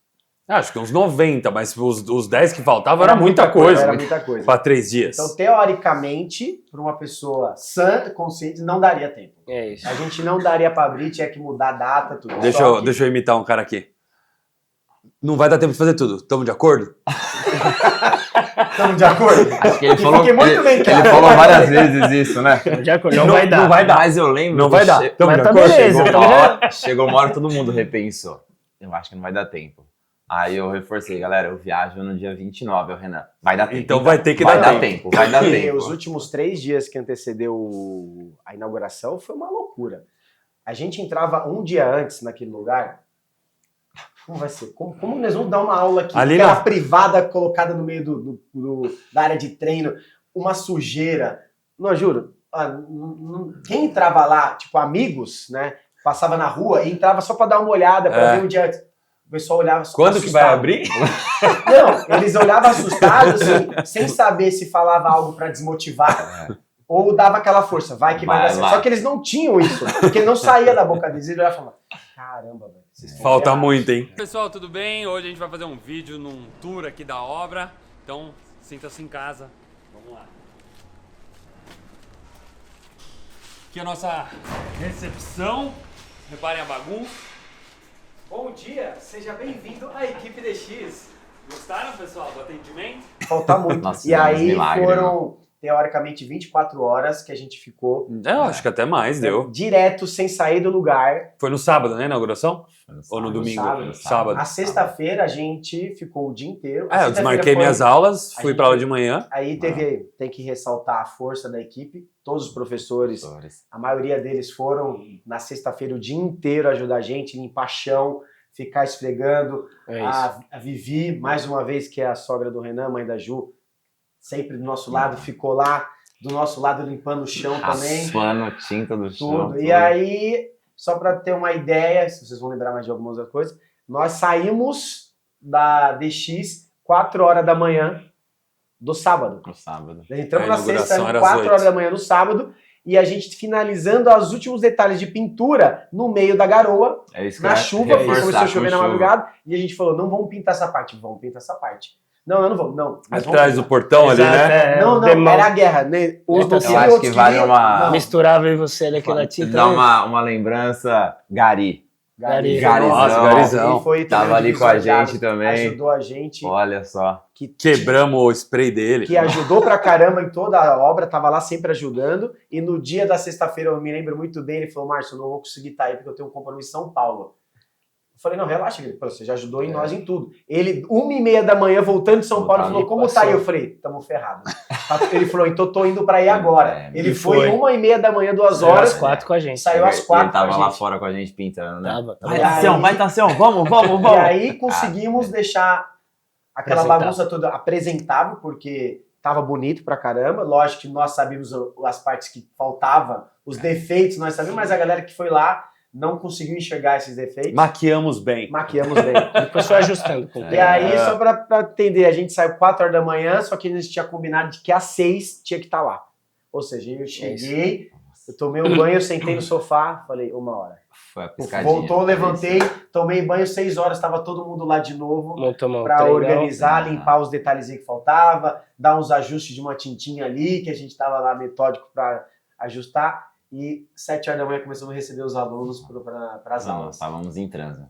S1: Acho que uns 90, mas os 10 que faltavam era muita coisa.
S2: Era muita coisa.
S1: Para 3 dias.
S2: Então, teoricamente, para uma pessoa sã, consciente, não daria tempo.
S3: É isso.
S2: A gente não daria para abrir, tinha que mudar a data, tudo.
S1: Deixa eu imitar um cara aqui. Não vai dar tempo de fazer tudo. Estamos de acordo?
S2: Estamos de acordo?
S4: Acho que ele falou,
S2: muito bem claro.
S4: ele falou várias vezes isso, né?
S3: De acordo, não vai dar.
S1: Não vai dar.
S4: Mas eu lembro.
S1: Não vai dar. Estamos de
S3: Mas tá
S1: acordo?
S3: beleza.
S4: Chegou uma hora todo mundo repensou. Eu acho que não vai dar tempo. Aí eu reforcei, galera, eu viajo no dia 29, o Renan. Vai dar tempo.
S1: Então vai ter que
S4: vai
S1: dar
S4: dar
S1: tempo.
S4: tempo. Vai dar
S2: Porque
S4: tempo.
S2: os últimos 3 dias que antecedeu a inauguração foi uma loucura. A gente entrava um dia antes naquele lugar. Como vai ser? Como nós vamos dar uma aula aqui?
S1: Ali
S2: Aquela
S1: na-
S2: privada colocada no meio da área de treino, uma sujeira. Não, eu juro. Quem entrava lá, tipo amigos, né? Passava na rua e entrava só para dar uma olhada, para ver um dia antes. O pessoal olhava só
S1: Quando que vai
S2: assustado.
S1: abrir?
S2: Não, eles olhavam assustados, assim, sem saber se falava algo para desmotivar ou dava aquela força, vai que vai dar certo.
S4: vai.
S2: Só que eles não tinham isso, porque não saía da boca deles. Eles olhavam e falavam, caramba, velho. vocês estão
S1: Falta
S2: ferrados."
S1: muito, hein? Pessoal, tudo bem? Hoje a gente vai fazer um vídeo num tour aqui da obra. Então, sinta-se em casa. Vamos lá. Aqui é a nossa recepção. Reparem a bagunça.
S2: Bom dia, seja bem-vindo à equipe DX.
S1: Gostaram, pessoal, do atendimento?
S2: Falta muito.
S4: Nossa,
S2: E aí
S4: milagre,
S2: foram, teoricamente, 24 horas que a gente ficou
S1: Eu acho que até mais deu.
S2: direto, sem sair do lugar.
S1: Foi no sábado, né, a inauguração? Ou no
S2: No
S1: domingo?
S2: sábado.
S1: Sábado.
S2: A sexta-feira a gente ficou o dia inteiro. A
S1: É, eu
S2: sexta-feira
S1: desmarquei
S2: foi-
S1: minhas aulas,
S2: a
S1: fui
S2: gente-
S1: pra aula de manhã.
S2: Aí tem que ressaltar a força da equipe. Todos os professores, a maioria deles foram na sexta-feira o dia inteiro ajudar a gente, limpar chão, ficar esfregando.
S3: É isso.
S2: A Vivi, mais uma vez, que é a sogra do Renan, mãe da Ju, sempre do nosso lado, ficou lá, do nosso lado limpando o chão também.
S4: Raspando tinta do chão.
S2: Tudo. E aí, só para ter uma ideia, se vocês vão lembrar mais de algumas outras coisas, nós saímos da DX 4 horas da manhã do sábado.
S4: No sábado.
S2: Nós entramos
S1: A
S2: na sexta,
S1: inauguração era às
S2: 4 horas
S1: 8.
S2: da manhã no sábado, e a gente finalizando os últimos detalhes de pintura no meio da garoa,
S4: É isso que
S2: na
S4: eu ia
S2: chuva, porque
S4: reforçar
S2: começou a chover
S4: com
S2: na
S4: chuva.
S2: madrugada, e a gente falou, não vamos pintar essa parte, vamos pintar essa parte. Não, não vamos, não. nós vamos
S1: Atrás do
S2: pintar.
S1: portão ali, né?
S2: Não, não, era a guerra, né? Uns
S3: Eu
S2: não
S3: acho
S2: queriam,
S4: que
S2: outros
S4: vale
S2: queriam.
S4: uma-
S2: Não.
S3: Misturava eu e você daquela tinta.
S4: Dá uma lembrança, Gari.
S3: Gari.
S1: Nossa, Garizão.
S2: E foi
S4: Tava
S2: também
S4: ali com a
S2: divisionado,
S4: gente também.
S2: Ajudou a gente,
S4: Olha só.
S1: Quebramos o spray dele.
S2: que ajudou pra caramba em toda a obra, tava lá sempre ajudando. E no dia da sexta-feira, eu me lembro muito bem, ele falou, Márcio, eu não vou conseguir estar aí porque eu tenho um compromisso em São Paulo. Eu falei, não, relaxa, ele falou, você já ajudou em nós em tudo. Ele, 1h30 da manhã, voltando de São Paulo,
S4: Tá
S2: falou,
S4: ali,
S2: como
S4: passou.
S2: tá aí? Eu falei, tamo ferrados. Ele falou, então tô indo pra aí agora. Ele
S3: e
S2: foi
S3: foi.
S2: 1h30 da manhã, 2
S3: Saiu
S2: horas.
S3: às 4 com a gente.
S2: Saiu às 4
S4: Ele tava
S2: com a
S4: lá
S2: gente.
S4: fora com a gente pintando, né?
S3: Tava.
S4: Vai,
S2: E
S4: Tassião,
S2: aí-
S4: vai, Tassião, vamos.
S2: E aí conseguimos deixar aquela
S3: Apresentável.
S2: bagunça toda apresentável, porque tava bonito pra caramba. Lógico que nós sabíamos as partes que faltavam, os defeitos nós sabíamos, mas a galera que foi lá não conseguiu enxergar esses defeitos.
S1: Maquiamos bem.
S2: Maquiamos bem.
S3: Depois foi ajustando. Com o
S2: E
S3: tempo.
S2: aí, só pra entender, a gente saiu 4 horas da manhã, só que a gente tinha combinado de que às 6 tinha que estar lá. Ou seja, eu cheguei, eu tomei um banho, eu sentei no sofá, falei, 1 hora.
S4: Foi a piscadinha.
S2: Voltou, levantei, tomei banho, 6 horas, estava todo mundo lá de novo.
S3: Montou
S2: Para
S3: treino.
S2: organizar, limpar os detalhezinhos que faltava, dar uns ajustes de uma tintinha ali, que a gente estava lá metódico para ajustar. E 7 horas da manhã começamos a receber os alunos para as
S4: Não,
S2: aulas.
S4: nós estávamos em transa.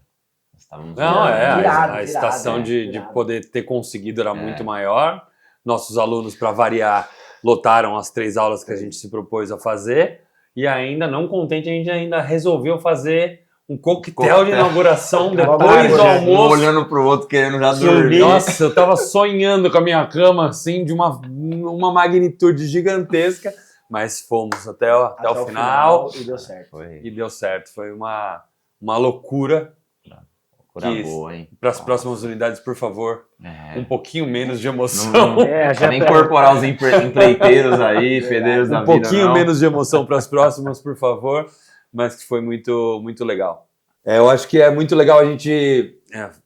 S1: Não,
S2: virado,
S1: a estação de poder ter conseguido era muito maior. Nossos alunos, para variar, lotaram as 3 aulas que a gente se propôs a fazer. E ainda, não contente, a gente ainda resolveu fazer um coquetel de inauguração depois do almoço.
S4: Um olhando pro outro, querendo já dormir.
S1: Nossa, eu tava sonhando com a minha cama, assim, de uma magnitude gigantesca. Mas fomos até o final.
S2: E deu certo.
S1: E deu certo. Foi uma loucura.
S4: Loucura boa, hein?
S1: Para as próximas unidades, por favor, um pouquinho menos de emoção.
S4: Já nem incorporar os empreiteiros aí, fedeiros da vida,
S1: Um pouquinho menos de emoção para as próximas, por favor. Mas que foi muito, muito legal. Eu acho que é muito legal a gente,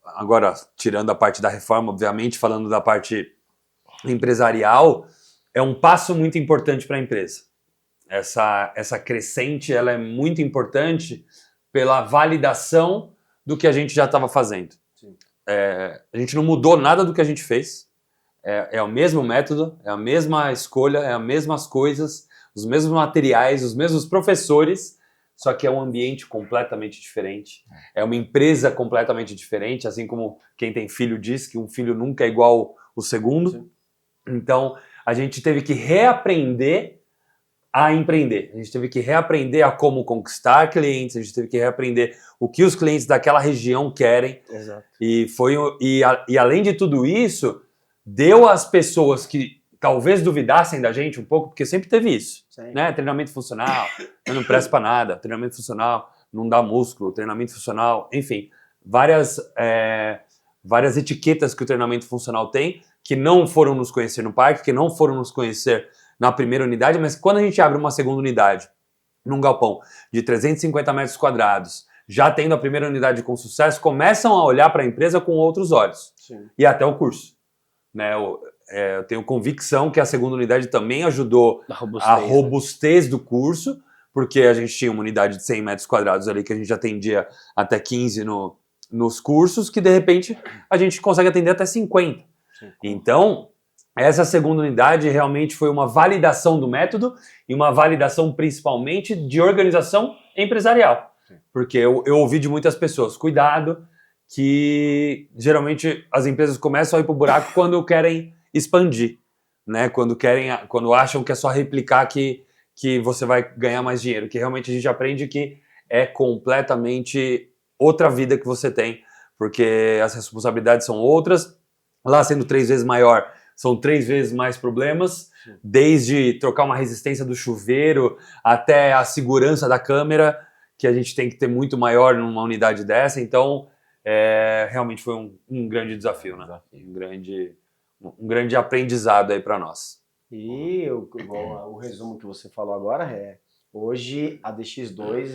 S1: agora tirando a parte da reforma, obviamente, falando da parte empresarial, é um passo muito importante para a empresa. Essa crescente, ela é muito importante pela validação do que a gente já estava fazendo. A gente não mudou nada do que a gente fez. É o mesmo método, é a mesma escolha, é as mesmas coisas, os mesmos materiais, os mesmos professores, só que é um ambiente completamente diferente. É uma empresa completamente diferente, assim como quem tem filho diz que um filho nunca é igual o segundo. Sim. Então, a gente teve que reaprender a empreender. A gente teve que reaprender a como conquistar clientes, a gente teve que reaprender o que os clientes daquela região querem.
S3: Exato.
S1: E além de tudo isso, deu às pessoas que talvez duvidassem da gente um pouco, porque sempre teve isso, né? Treinamento funcional, não presta para nada, treinamento funcional não dá músculo, treinamento funcional, enfim, várias etiquetas que o treinamento funcional tem, que não foram nos conhecer no parque, que não foram nos conhecer na primeira unidade, mas quando a gente abre uma segunda unidade, num galpão de 350 metros quadrados, já tendo a primeira unidade com sucesso, começam a olhar para a empresa com outros olhos. Sim. E até o curso. Né? Eu tenho convicção que a segunda unidade também ajudou a robustez do curso, porque a gente tinha uma unidade de 100 metros quadrados ali que a gente atendia até 15 nos cursos, que de repente a gente consegue atender até 50. Sim. Então, essa segunda unidade realmente foi uma validação do método e uma validação principalmente de organização empresarial. Sim. Porque eu ouvi de muitas pessoas, cuidado, que geralmente as empresas começam a ir para o buraco quando querem expandir, né? Quando acham que é só replicar que você vai ganhar mais dinheiro, que realmente a gente aprende que é completamente outra vida que você tem, porque as responsabilidades são outras, lá sendo 3 vezes maior, são 3 vezes mais problemas, desde trocar uma resistência do chuveiro até a segurança da câmera, que a gente tem que ter muito maior numa unidade dessa. Então, realmente foi um grande desafio, né? Um grande aprendizado aí para nós.
S2: E o resumo que você falou agora hoje a DX2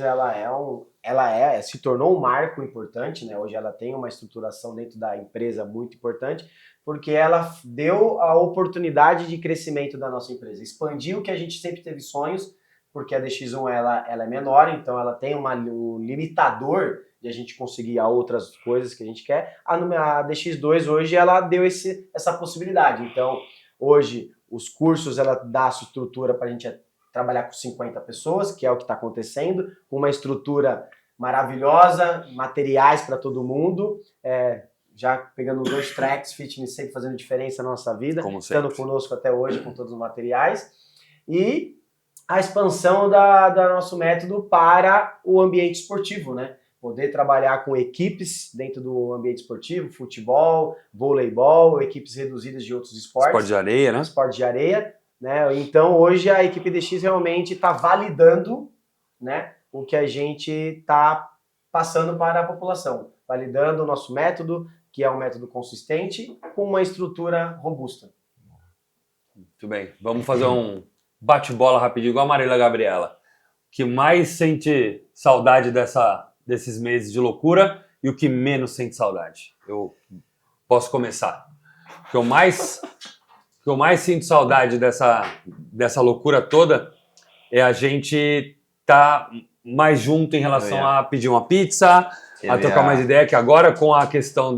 S2: ela se tornou um marco importante, né? Hoje ela tem uma estruturação dentro da empresa muito importante, porque ela deu a oportunidade de crescimento da nossa empresa, expandiu o que a gente sempre teve sonhos, porque a DX1 ela é menor, então ela tem um limitador de a gente conseguir outras coisas que a gente quer. A DX2 hoje ela deu essa possibilidade. Então, hoje, os cursos, ela dá a sua estrutura para a gente trabalhar com 50 pessoas, que é o que está acontecendo, com uma estrutura maravilhosa, materiais para todo mundo, já pegando 2 tracks, fitness sempre fazendo diferença na nossa vida, estando conosco até hoje com todos os materiais. E a expansão do nosso método para o ambiente esportivo, né? Poder trabalhar com equipes dentro do ambiente esportivo, futebol, voleibol, equipes reduzidas de outros esportes.
S1: Esporte de areia, né?
S2: Esporte de areia, né? Então, hoje a equipe DX realmente está validando, né, o que a gente está passando para a população. Validando o nosso método, que é um método consistente, com uma estrutura robusta.
S1: Muito bem. Vamos fazer um bate-bola rapidinho, igual a Marília Gabriela. O que mais sente saudade desses meses de loucura e o que menos sente saudade? Eu posso começar. O que eu mais sinto saudade dessa loucura toda é a gente tá mais junto em relação a pedir uma pizza, a trocar mais ideia, que agora com a questão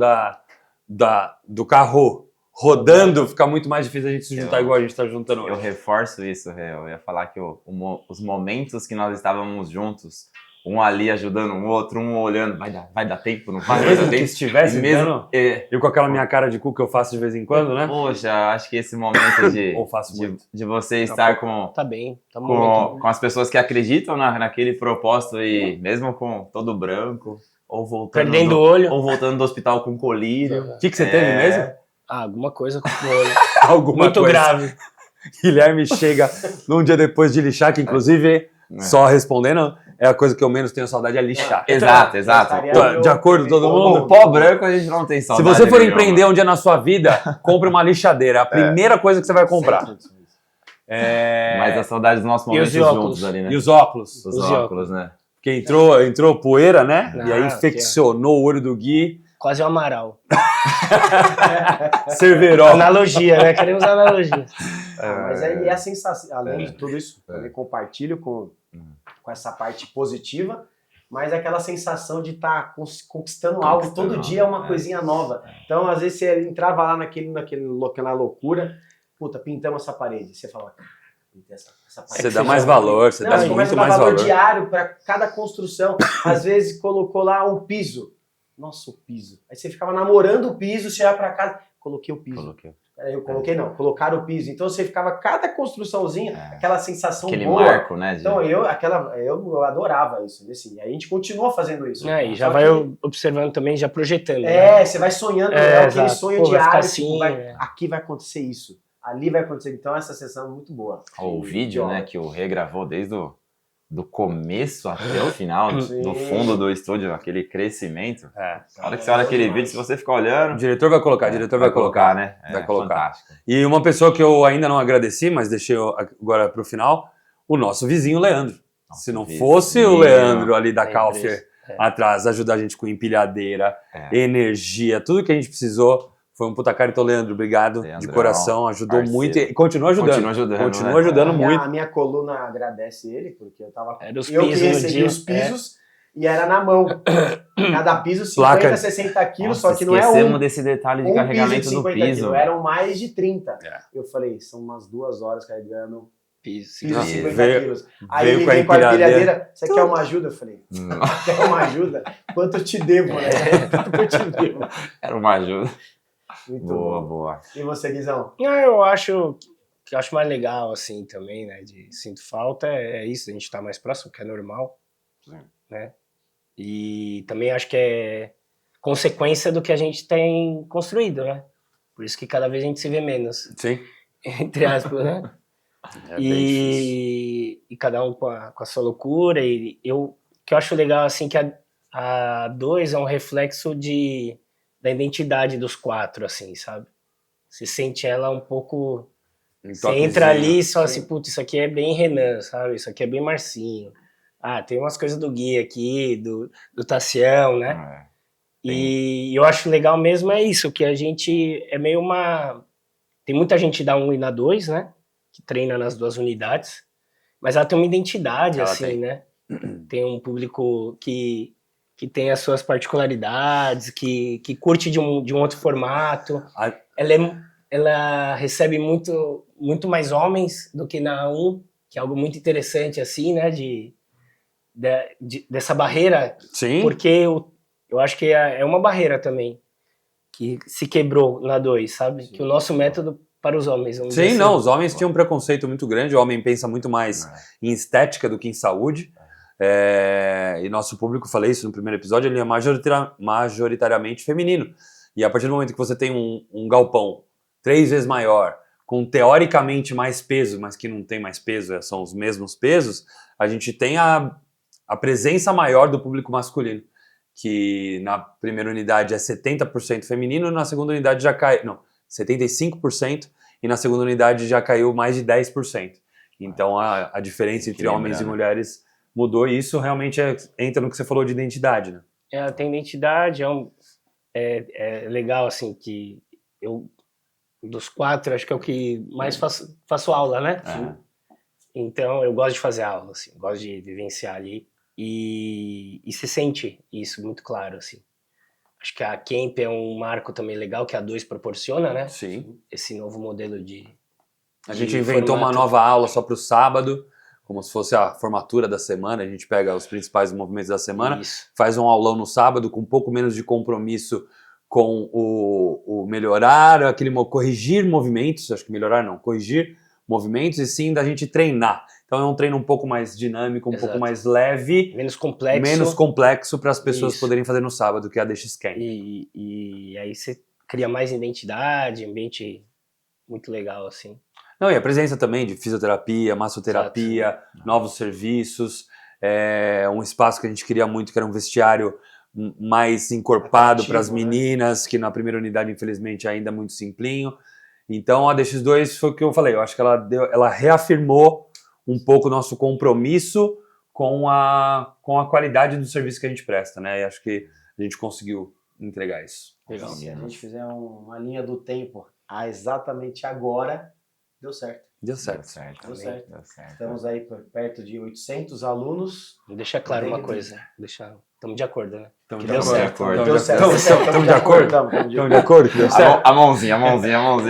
S1: do carro rodando, fica muito mais difícil a gente se juntar igual a gente está juntando hoje.
S4: Eu reforço isso, eu ia falar que os momentos que nós estávamos juntos, um ali ajudando um outro, um olhando, vai dar tempo, não vai dar tempo.
S1: Que estivesse
S4: mesmo,
S1: eu com aquela minha cara de cu que eu faço de vez em quando, né?
S4: Poxa, acho que esse momento de você estar com...
S3: Tá bem, tá
S4: com as pessoas que acreditam naquele propósito e mesmo com todo branco, ou voltando
S3: perdendo o olho,
S4: ou voltando do hospital com colírio.
S1: O que você teve mesmo?
S3: Alguma coisa com o olho.
S1: Alguma
S3: muito
S1: coisa.
S3: grave.
S1: Guilherme chega num dia depois de lixar, que inclusive, só respondendo, é a coisa que eu menos tenho saudade, é lixar.
S4: Exato.
S1: De acordo com todo mundo?
S4: O pó branco a gente não tem
S1: Se
S4: saudade.
S1: você for empreender um dia na sua vida, compre uma lixadeira. É a primeira coisa que você vai comprar.
S4: Mas a saudade dos nossos momentos juntos ali, né?
S1: E os óculos?
S4: Os óculos, né?
S1: Porque entrou poeira, né? E aí infeccionou o olho do Gui.
S3: Quase um Amaral.
S1: Cerveró.
S3: Analogia, né? Queremos analogia.
S2: Mas aí é a sensação, além de tudo isso, eu compartilho com essa parte positiva, mas aquela sensação de estar conquistando algo todo dia, é uma coisinha nova. Então, às vezes, você entrava lá naquela loucura, puta, pintamos essa parede. Você fala, pintei essa parede.
S1: Você dá mais valor, você dá muito mais valor.
S2: Diário para cada construção. Às vezes, colocou lá um piso. Nossa, o piso. Aí você ficava namorando o piso, você ia pra casa, coloquei o piso. Eu coloquei não, colocaram o piso. Então você ficava, cada construçãozinha, aquela sensação
S4: aquele
S2: boa.
S4: Marco, né?
S2: Então eu adorava isso. Assim, e a gente continua fazendo isso.
S3: E já vai observando também, já projetando.
S2: Você vai sonhando, aquele sonho diário.
S3: Assim,
S2: aqui vai acontecer isso, ali vai acontecer. Então essa sessão é muito boa.
S4: O vídeo, né, que o Rê gravou desde do começo até o final, do fundo do estúdio, aquele crescimento. A hora que você olha aquele vídeo, se você ficar olhando...
S1: O diretor vai colocar,
S4: vai colocar, né?
S1: Vai colocar.
S4: Fantástico.
S1: E uma pessoa que eu ainda não agradeci, mas deixei agora pro final, o nosso vizinho Leandro. Se não fosse o Leandro ali da Calfier atrás, ajudar a gente com empilhadeira, energia, tudo que a gente precisou... Foi um puta cara, então, Leandro, obrigado de coração, ajudou
S4: parceiro.
S1: muito e continua ajudando muito.
S2: A minha coluna agradece ele, porque eu tava...
S3: Era os
S2: eu
S3: pisos
S2: que recebi os pisos e era na mão. Cada piso 50, 60 quilos, só que não é
S4: esquecemos desse detalhe de carregamento do piso.
S2: Quilos, eram mais de 30. Eu falei, são umas 2 horas carregando piso 50 quilos. Aí ele vem com a empilhadeira, você quer uma ajuda? Eu falei, quer uma ajuda? Quanto eu te devo, né? Quanto eu te devo?
S4: Era uma ajuda.
S2: Muito
S4: boa.
S2: E você, Guizão?
S3: Eu acho mais legal, assim, também, né? Sinto falta, é isso, a gente tá mais próximo, que é normal, né? E também acho que é consequência do que a gente tem construído, né? Por isso que cada vez a gente se vê menos.
S1: Sim.
S3: Entre aspas, né? E cada um com a sua loucura. E que eu acho legal, assim, que a 2 é um reflexo da identidade dos 4, assim, sabe? Você sente ela um pouco... Você entra ali e fala assim, putz, isso aqui é bem Renan, sabe? Isso aqui é bem Marcinho. Tem umas coisas do Gui aqui, do Tassião, né? E eu acho legal mesmo é isso, que a gente é meio uma... Tem muita gente da 1 e na 2, né? Que treina nas 2 unidades, mas ela tem uma identidade, né? Tem um público que tem as suas particularidades, que curte de um outro formato. Ela recebe muito mais homens do que na 1, que é algo muito interessante, assim, né? Dessa barreira.
S1: Sim.
S3: Porque eu acho que é uma barreira também, que se quebrou na 2, sabe? Sim. Que o nosso método para os homens.
S1: Sim, assim. Não, os homens tinham um preconceito muito grande, o homem pensa muito mais em estética do que em saúde. E nosso público, falei isso no primeiro episódio, ele é majoritariamente feminino. E a partir do momento que você tem um galpão 3 vezes maior, com teoricamente mais peso, mas que não tem mais peso, são os mesmos pesos, a gente tem a presença maior do público masculino, que na primeira unidade é 70% feminino, na segunda unidade já cai... Não, 75%, e na segunda unidade já caiu mais de 10%. Então a diferença entre homens e mulheres mudou, e isso realmente entra no que você falou de identidade, né?
S3: Ela tem identidade, é legal, assim, que eu, dos 4, acho que é o que mais faço aula, né? Então, eu gosto de fazer aula, assim, gosto de vivenciar ali, e se sente isso muito claro, assim. Acho que a Camp é um marco também legal que a 2 proporciona, né?
S1: Sim.
S3: Esse novo modelo de
S1: A gente inventou uma nova aula só para o sábado, como se fosse a formatura da semana, a gente pega os principais movimentos da semana,
S3: Isso.
S1: faz um aulão no sábado com um pouco menos de compromisso com o melhorar, corrigir movimentos, acho que melhorar não, corrigir movimentos, e sim da gente treinar. Então é um treino um pouco mais dinâmico, um pouco mais leve,
S3: menos
S1: complexo para as pessoas poderem fazer no sábado, que é a DX Camp.
S3: E aí você cria mais identidade, ambiente muito legal, assim.
S1: Não, e a presença também de fisioterapia, massoterapia, novos serviços, um espaço que a gente queria muito, que era um vestiário mais encorpado para as meninas, que na primeira unidade, infelizmente, ainda é muito simplinho. Então, a DX2 foi o que eu falei, eu acho que ela reafirmou um pouco o nosso compromisso com a qualidade do serviço que a gente presta, né? E acho que a gente conseguiu entregar isso.
S2: Legal. Se a gente fizer uma linha do tempo exatamente agora, deu certo.
S1: Deu certo.
S2: Deu certo. Estamos aí perto de 800 alunos.
S3: Vou deixar claro uma coisa. Estamos de acordo, né?
S1: Estamos
S3: de acordo.
S2: Deu certo.
S1: Estamos de acordo? Estamos de acordo que deu certo?
S4: A mãozinha.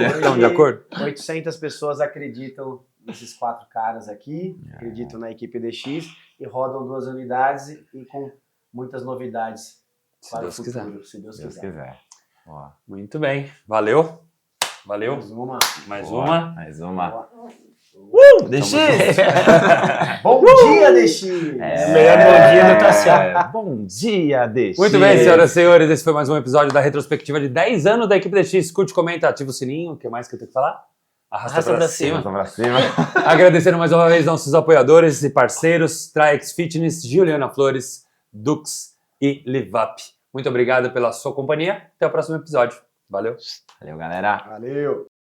S1: Estamos de acordo?
S2: 800 pessoas acreditam nesses 4 caras aqui, acreditam na equipe DX e rodam 2 unidades e com muitas novidades para o futuro, se Deus quiser.
S4: Boa.
S1: Muito bem. Valeu.
S2: Mais
S1: uma.
S4: DX!
S2: Bom dia, DX!
S3: Melhor bom dia do Tassiano.
S4: Bom dia, DX!
S1: Muito bem, senhoras e senhores, esse foi mais um episódio da retrospectiva de 10 anos da equipe DX. Curte, comenta, ativa o sininho. O que mais que eu tenho que falar? Arrasta pra cima. Agradecendo mais uma vez nossos apoiadores e parceiros, Traex Fitness, Juliana Flores, Dux e Livap. Muito obrigado pela sua companhia. Até o próximo episódio. Valeu.
S4: Valeu, galera.
S2: Valeu!